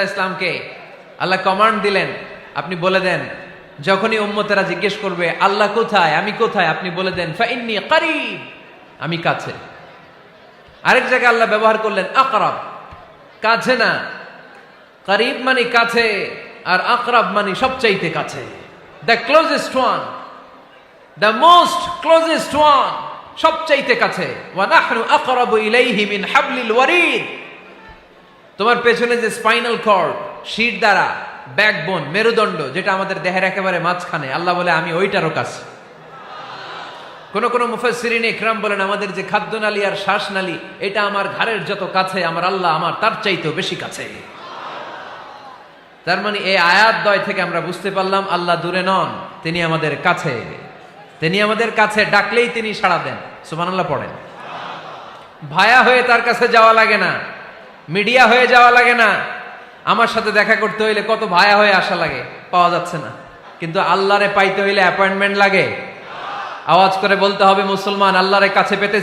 ইসলামকে আল্লাহ কমান্ড দিলেন, আপনি বলে দেন, যখনই উম্মতেরা জিজ্ঞেস করবে আল্লাহ কোথায়, আমি কোথায়, আপনি বলে দেন ফাইন্নী করিব, আমি কাছে। আরেক জায়গায় আল্লাহ ব্যবহার করলেন আকরাব, কাছে না, করিব মানে কাছে, আর আকরাব মানে সবচাইতে কাছে, the closest one, the most closest one, সবচাইতে কাছে। ওয়া নাহনু আকরাবু ইলাইহি মিন হাবলিল ওয়ারিদ। তোমার পেছনে যে স্পাইনাল কর্ড, শির দ্বারা, ব্যাকবোন, মেরুদণ্ড, যেটা আমাদের দেহের একেবারে মাঝখানে, আল্লাহ বলে আমি ওইটারও কাছে। কোন মুফাসসিরিন ইকরাম বলেন আমাদের যে খাদ্যনালী আর শ্বাসনালী, এটা আমার ঘাড়ের যত কাছে, আমার আল্লাহ আমার তার চাইতেও বেশি কাছে। তার মানে এই আয়াতদ্বয় থেকে আমরা বুঝতে পারলাম আল্লাহ দূরে নন, তিনি আমাদের কাছে। তিনি আমাদের কাছে, ডাকলেই তিনি সাড়া দেন। সুবহানাল্লাহ পড়েন। ভায়া হয়ে তার কাছে যাওয়া লাগে না, মিডিয়া হয়ে যাওয়া লাগে না। আমার সাথে দেখা করতে হইলে কত ভায়া হয়ে আসা লাগে, পাওয়া যাচ্ছে না। কিন্তু আল্লাহরে পাইতে হইলে অ্যাপয়েন্টমেন্ট লাগে। আওয়াজ করে বলতে হবে মুসলমান, আল্লাহরে কাছে পেতে